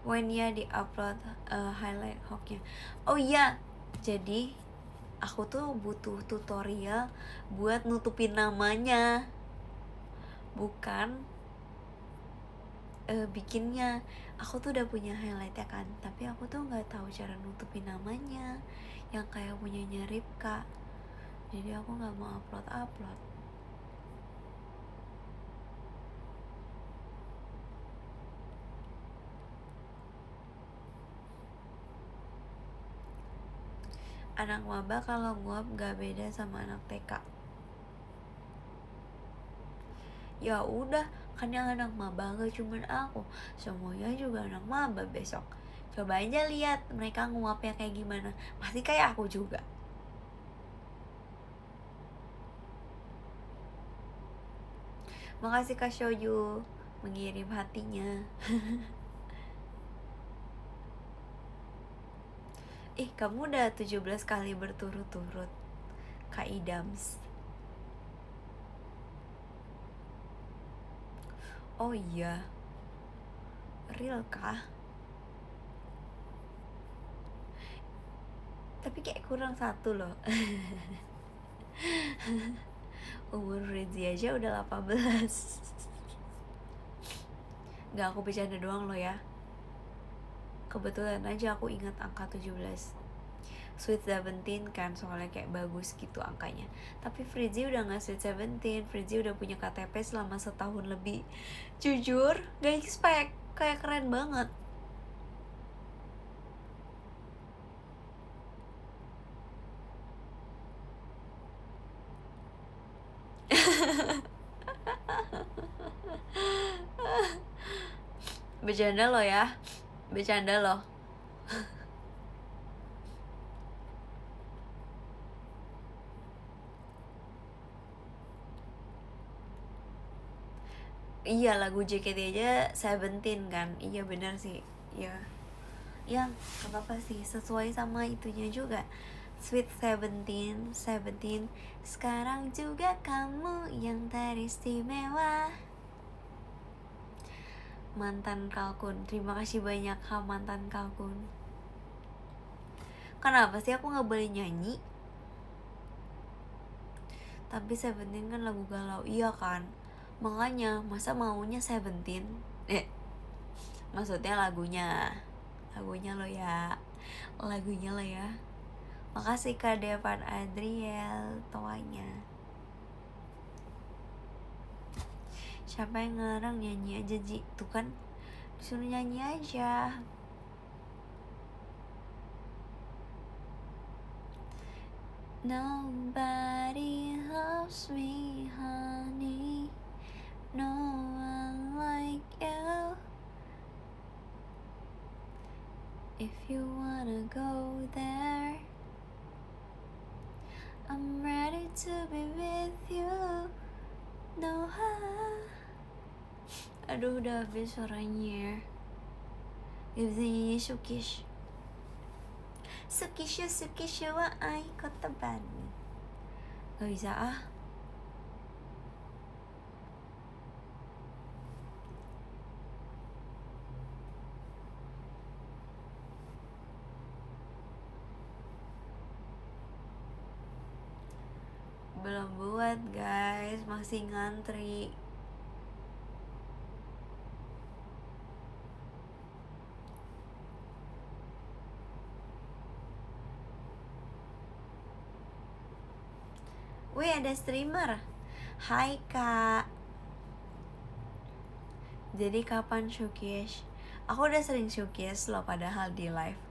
when ya di upload highlight hooknya. Oh iya, jadi aku tuh butuh tutorial buat nutupin namanya, bukan bikinnya. Aku tuh udah punya highlight ya kan, tapi aku tuh nggak tahu cara nutupin namanya yang kayak punyanya Ripka. Jadi aku nggak mau upload. Anak maba kalau nguap gak beda sama anak TK. Ya udah, kan yang anak maba gak cuman aku, semuanya juga anak maba besok. Coba aja lihat mereka nguapnya kayak gimana, pasti kayak aku juga. Makasih Kak Shoyu mengirim hatinya. Kamu udah 17 kali berturut-turut Kak Idams. Oh iya, real kah? Tapi kayak kurang satu loh. Umur Rizzy aja udah 18. Gak, aku bercanda doang loh ya. Kebetulan aja aku ingat angka 17. Sweet 17 kan, soalnya kayak bagus gitu angkanya. Tapi Fritzi udah gak Sweet 17. Fritzi udah punya KTP selama setahun lebih. Jujur gak expect, kayak keren banget. Bercanda loh ya, bercanda loh. Iya, lagu JKT aja Seventeen kan. Iya benar sih. Ya, ya gak apa-apa sih, sesuai sama itunya juga. Sweet 17, sekarang juga kamu yang teristimewa. Mantan kalkun, terima kasih banyak ha mantan kalkun. Kenapa sih aku gak boleh nyanyi? Tapi Seventeen kan lagu galau, iya kan? Makanya masa maunya Seventeen? Maksudnya lagunya lo ya, lagunya lo ya. Makasih Kak Devan Adriel Toanya. Siapa yang ngelarang? Nyanyi aja Ji. Tuh kan disuruh nyanyi aja. Nobody loves me honey, no one like you. If you wanna go there, I'm ready to be with you. No. Aduh udah habis suaranya. Gak bisa nyanyi Sukish. Sukishu wa ai kotobani. Gak bisa ah. Belum buat guys, masih ngantri. Wih ada streamer. Hai kak. Jadi kapan showcase? Aku udah sering showcase loh padahal di live.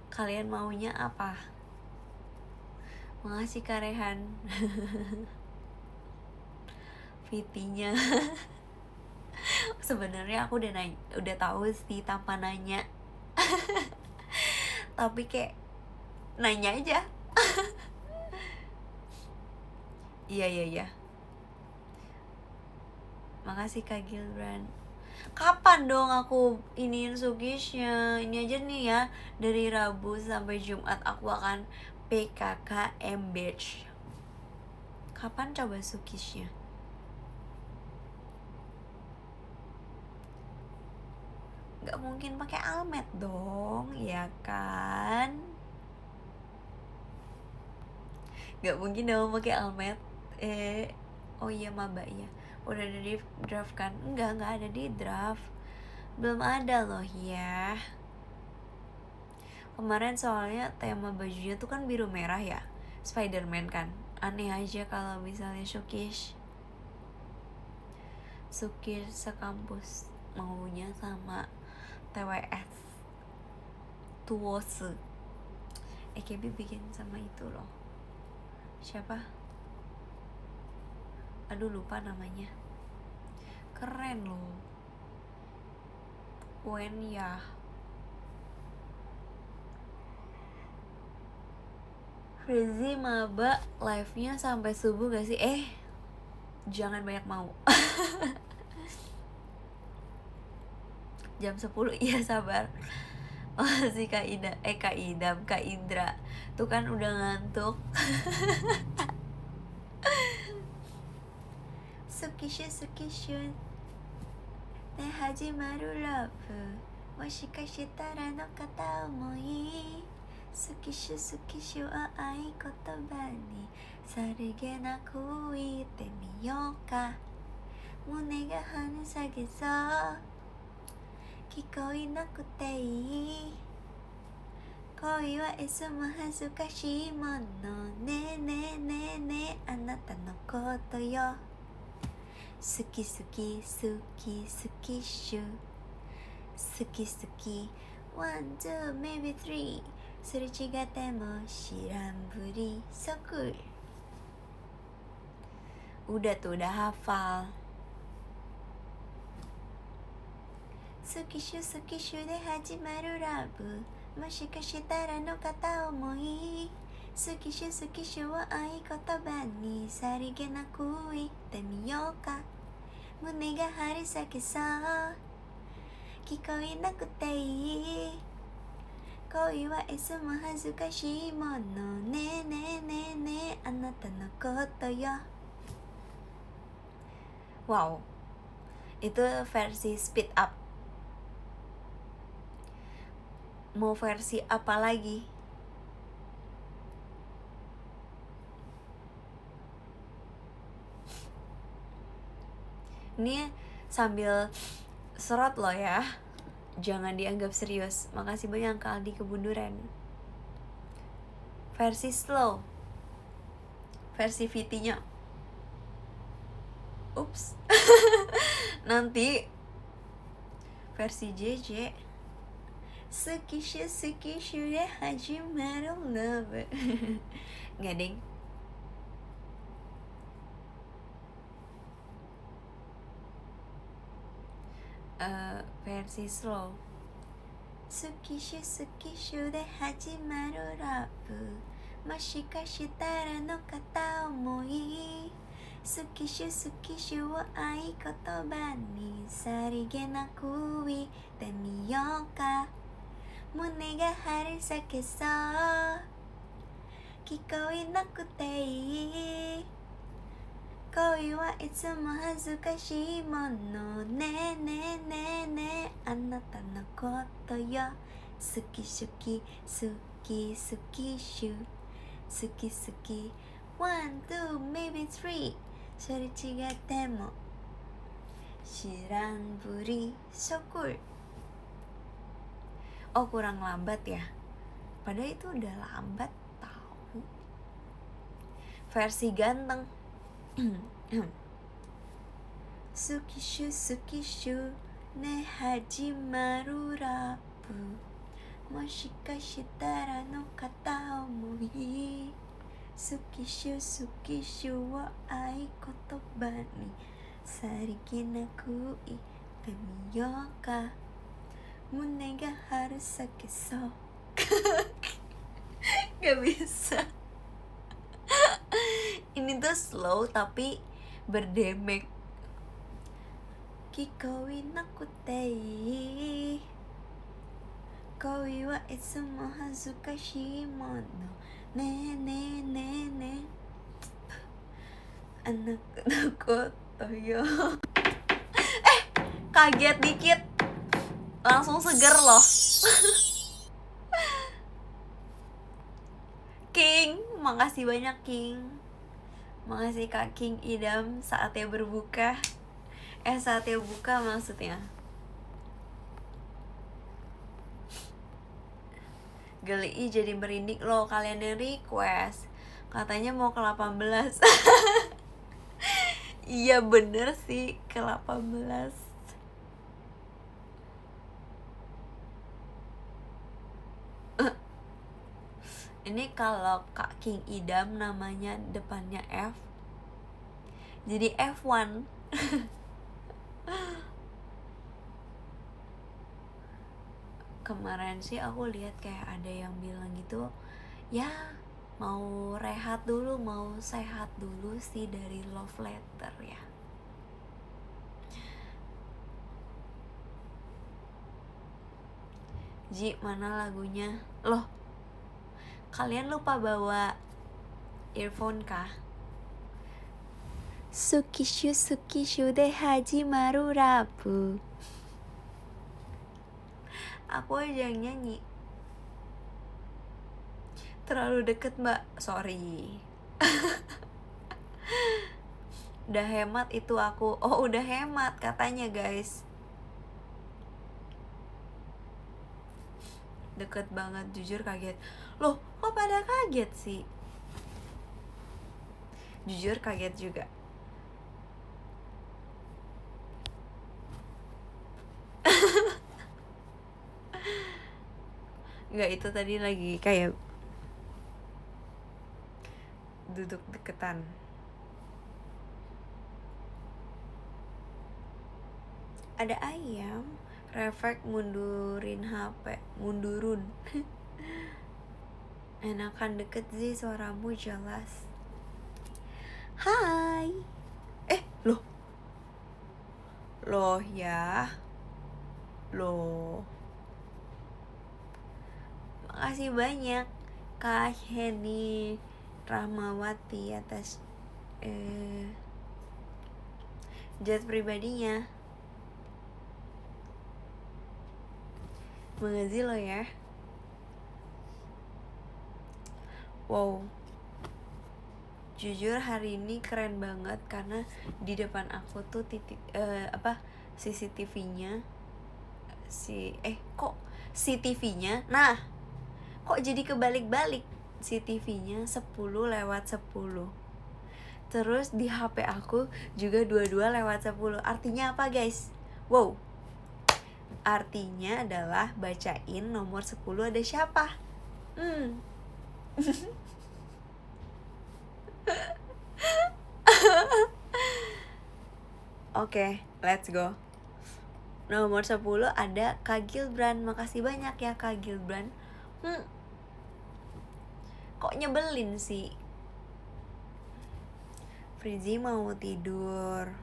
Kalian maunya apa? Makasih Kak Rehan. Fitinya. Sebenarnya aku udah tahu sih tanpa nanya. Tapi kayak nanya aja. Iya. Makasih Kak Gilbran. Kapan dong aku iniin Sukishnya? Ini aja nih ya, dari Rabu sampai Jumat aku akan PKKM Beach. Kapan coba Sukishnya? Gak mungkin pakai almet dong, ya kan? Gak mungkin dong pakai almet. Oh iya maba ya. Udah ada di draft kan? Enggak ada di draft. Belum ada loh ya. Kemarin soalnya tema bajunya tuh kan biru merah ya, Spiderman kan. Aneh aja kalau misalnya Sukish sekampus maunya sama TWS Tuwose. AKB bikin sama itu loh. Siapa? Aduh lupa namanya. Keren loh. Wen ya. Rizzy maba live-nya sampai subuh gak sih? Jangan banyak mau. Jam 10 iya sabar. Oh si Kak Indra tuh kan udah ngantuk. Sukishu ne hajimaru love moshikashitara no kata omoi. Sukishu wa ai kotoba ni sarigenaku ite miyou ka. Mune ga hanu sagesou kikoinakute ii. Koi wa esu mo hazukashii mono ne anata no koto yo. Suki Sukishu. Suki 1, 2, maybe 3. すれ違っても知らんぶり So cool. Udah hafal. Sukishu で始まるラブもしかしたらの片思い。Sukishu を合言葉にさりげなく言ってみようか。胸が張り裂けそう聞こえなくていい。恋はいつも恥ずかしいものねあなたのことよ。Wow, itu versi speed up. Mau versi apa lagi? Ini sambil serot loh ya. Jangan dianggap serius. Makasih banyak Kak Aldi Kebunduran. versi slow, versi VT-nya. Ups. Nanti versi JJ. Sukishu de hajimaru love. Nggak deng. Versi slow. Sukishu de hajimaru love. Moshikashitara no kata omoi. Sukishu wo ai kotoba ni sarigenaku ite miyou ka. Mune ga harusakeそう聞こえなくていい恋はいつも恥ずかしいものねえねえねえねえあなたのことよ好き好き好き好きしゅ好き好き one two maybe three それ違っても知らんぶりso cool. Oh kurang lambat ya, padahal itu udah lambat tahu. Versi ganteng. Sukishu ne hajimaru rapu moshikashitara no kata omoi. Sukishu wo ai kotoba ni sarigenaku ite miyou ka. Mune ga harusake so. Gak bisa. Ini tuh slow tapi berdemek. Kikoi nakute ii Koi wa itsumo hazukashii mono ne ne ne ne Anaku no koto yo. Kaget dikit langsung seger loh. King, makasih banyak King. Makasih Kak King Idam, saatnya berbuka. Saatnya buka maksudnya. Geli jadi merinding loh kalian yang request. Katanya mau ke 18. Iya bener sih ke 18. Ini kalau Kak King Idam namanya depannya F, jadi F1. Kemarin sih aku lihat kayak ada yang bilang gitu, ya mau rehat dulu, mau sehat dulu sih dari love letter ya. Ji, mana lagunya? Loh, kalian lupa bawa earphone kah? Sukishu de hajimaru rapu. Aku aja yang nyanyi. Terlalu deket mbak, sorry. Udah hemat itu aku. Oh udah hemat katanya guys. Deket banget, jujur kaget. Loh kok pada kaget sih? Jujur kaget juga. Enggak, itu tadi lagi kayak duduk deketan. Ada ayam, refleks mundurin HP, mundurun. Enakan deket sih, suaramu jelas. Hai. Loh ya. Loh. Makasih banyak Kak Heni Rahmawati atas jet pribadinya. Makasih lo ya. Wow, jujur hari ini keren banget karena di depan aku tuh CCTV-nya kok CCTV-nya. Nah, kok jadi kebalik-balik? CCTV-nya 10/10. Terus di HP aku juga 22/10. Artinya apa guys? Wow, artinya adalah bacain nomor 10 ada siapa. Oke, let's go. Nomor 10 ada Kak Gilbran. Makasih banyak ya Kak Gilbran. Kok nyebelin sih? Frizi mau tidur.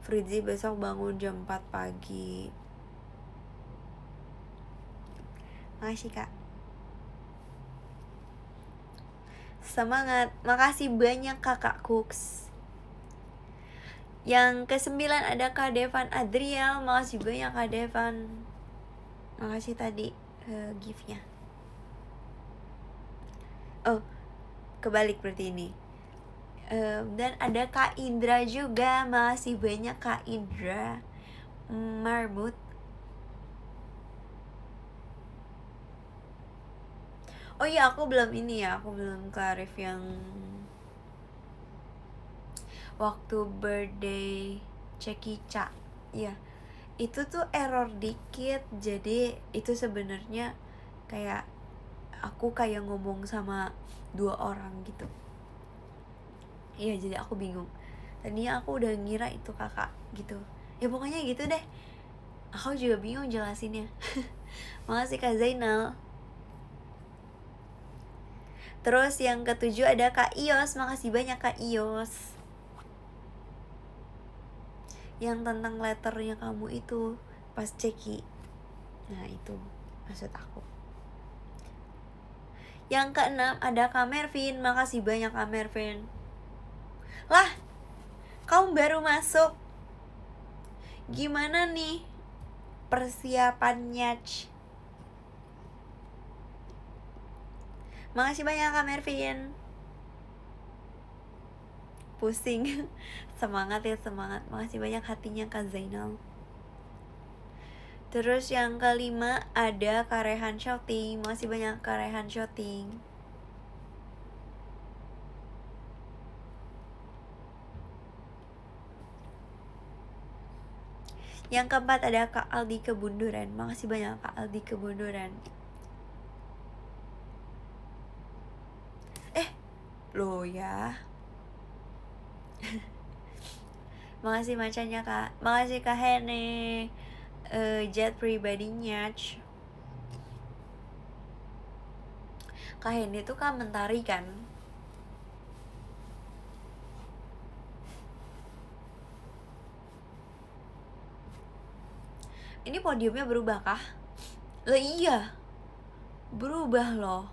Frizi besok bangun jam 4 pagi. Makasih Kak. Semangat. Makasih banyak Kakak Cooks. Yang ke-9 ada Kak Devan Adriel. Makasih banyak Kak Devan. Makasih tadi gift-nya. Oh, kebalik berarti ini. Dan ada Kak Indra juga. Makasih banyak Kak Indra. Marmut. Oh iya, aku belum clarif yang waktu birthday Cekica. Iya, itu tuh error dikit. Jadi itu sebenarnya kayak aku kayak ngomong sama 2 orang gitu. Iya, jadi aku bingung. Tadinya aku udah ngira itu kakak gitu. Ya pokoknya gitu deh. Aku juga bingung jelasinnya. Makasih Kak Zainal. Terus yang ke-7 ada Kak Ios. Makasih banyak Kak Ios. Yang tentang letternya kamu itu pas ceki. Nah itu maksud aku. Yang ke-6 ada Kak Mervin. Makasih banyak Kak Mervin. Lah, kamu baru masuk. Gimana nih persiapannya? Makasih banyak Kak Mervin. Pusing. Semangat ya, semangat. Makasih banyak hatinya Kak Zainal. Terus yang ke-5 ada Kak Rehan Shouting. Makasih banyak Kak Rehan Shouting. Yang keempat ada Kak Aldi Kebunduran. Makasih banyak Kak Aldi Kebunduran. Loh ya. Makasih macanya Kak. Makasih Kak Hene. Jet pribadinya. Kak Hene tuh kan mentari kan. Ini podiumnya berubah kah? Lah iya, berubah loh.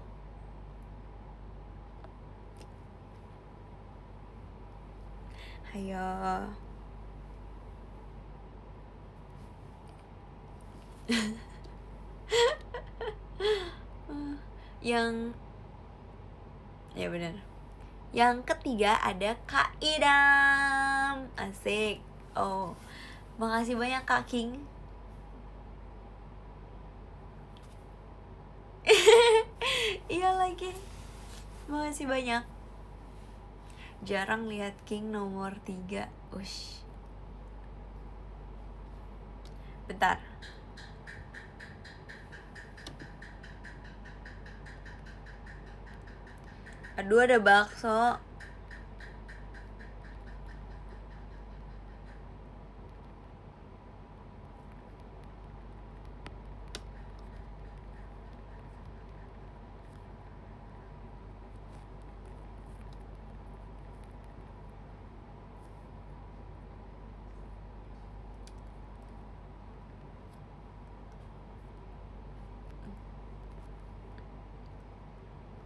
Ayo. Yang ya benar. Yang ketiga ada Kak Idam. Asik. Oh, makasih banyak Kak King. Iya lagi. Makasih banyak. Jarang lihat King nomor 3. Ush. Bentar. Aduh, ada bakso.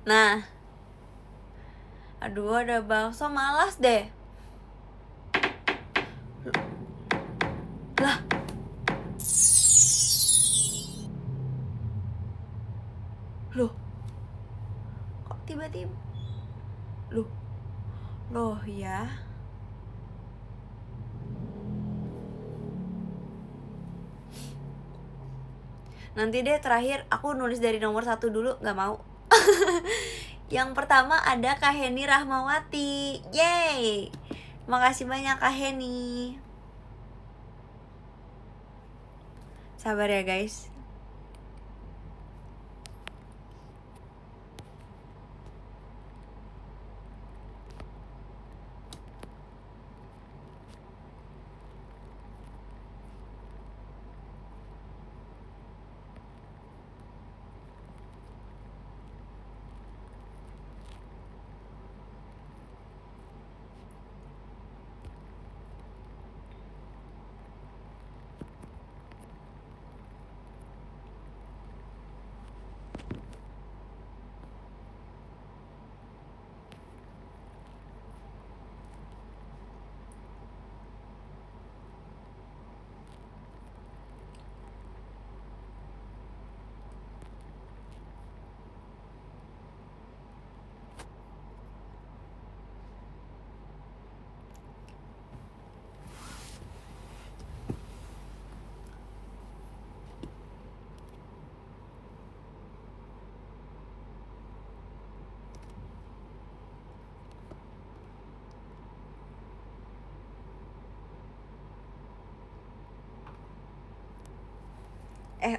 Nah, aduh ada bakso, malas deh. Lah, loh, kok tiba-tiba loh ya. Nanti deh terakhir aku nulis dari nomor 1 dulu, gak mau. Yang pertama ada Kak Heni Rahmawati. Yeay. Makasih banyak Kak Heni. Sabar ya guys.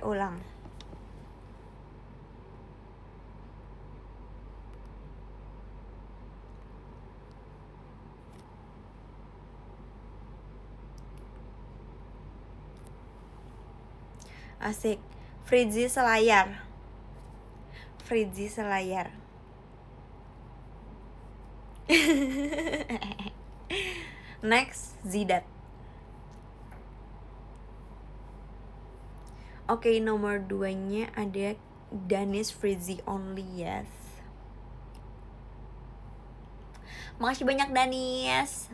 Ulang. Asik. Fritzi Selayar. Fritzi Selayar. Next, Zidat. Oke, nomor 2-nya ada Danis Fritzi Only, yes. Makasih banyak Danis.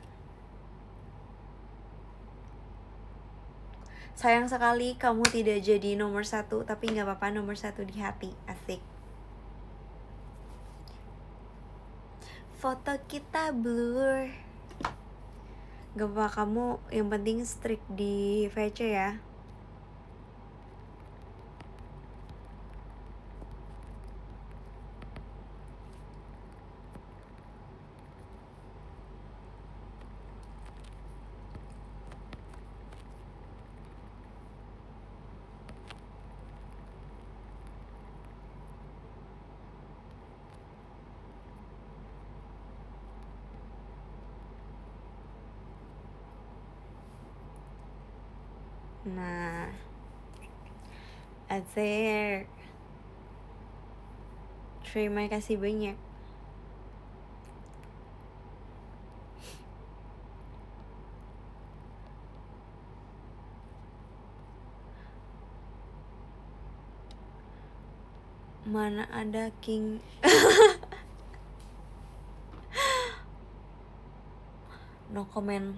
Sayang sekali kamu tidak jadi nomor 1, tapi gak apa-apa, nomor 1 di hati. Asik. Foto kita blur. Gak apa-apa, kamu yang penting strict di VC ya. Nah, asik. Terima kasih banyak. Mana ada King. No comment.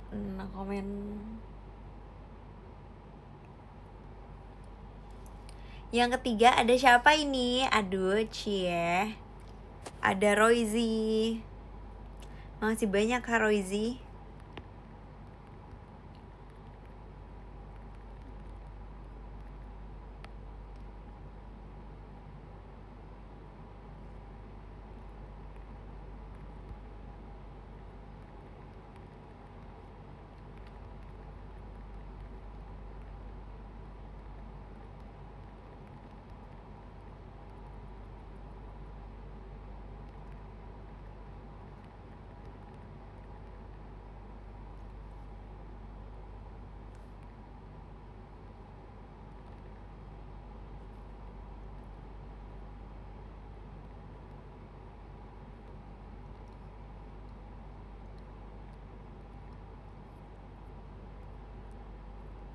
No comment. Yang ketiga ada siapa ini? Aduh, cie. Ada Royzi. Makasih banyak Kak Royzi.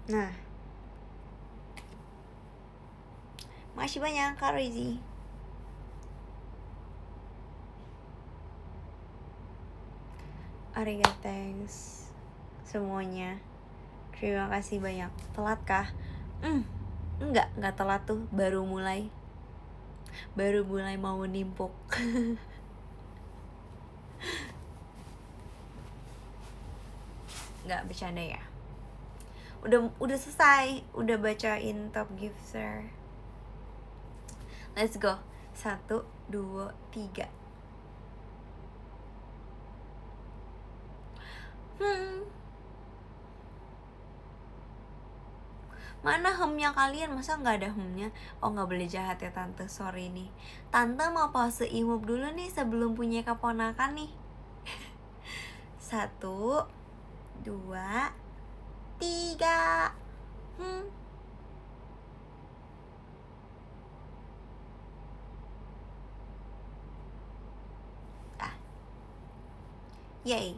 Nah, makasih banyak Kak Royzi. Arigatou, thanks semuanya. Terima kasih banyak. Telat kah? Enggak telat tuh. Baru mulai mau nimpuk. Enggak bercanda ya. Udah selesai. Udah bacain top gifter. Let's go. 1, 2, 3. Mana hemnya kalian? Masa nggak ada hemnya? Oh, nggak boleh jahat ya tante, sorry nih. Tante mau pause imub dulu nih sebelum punya keponakan nih. 1, 2, 3. Yay.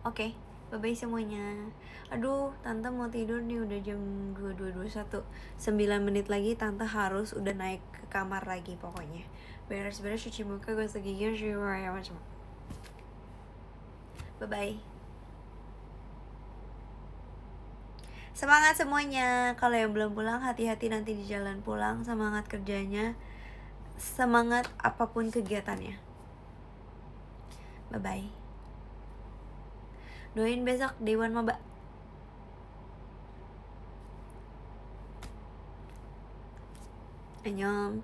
Oke, bye-bye semuanya. Aduh, tante mau tidur nih, udah jam 22.21. 9 menit lagi tante harus udah naik ke kamar lagi pokoknya. Beres-beres cuci muka, gosok gigi, macam. Bye-bye. Semangat semuanya. Kalau yang belum pulang, hati-hati nanti di jalan pulang. Semangat kerjanya. Semangat apapun kegiatannya. Bye-bye. Doain besok Dewan Maba. Annyeong.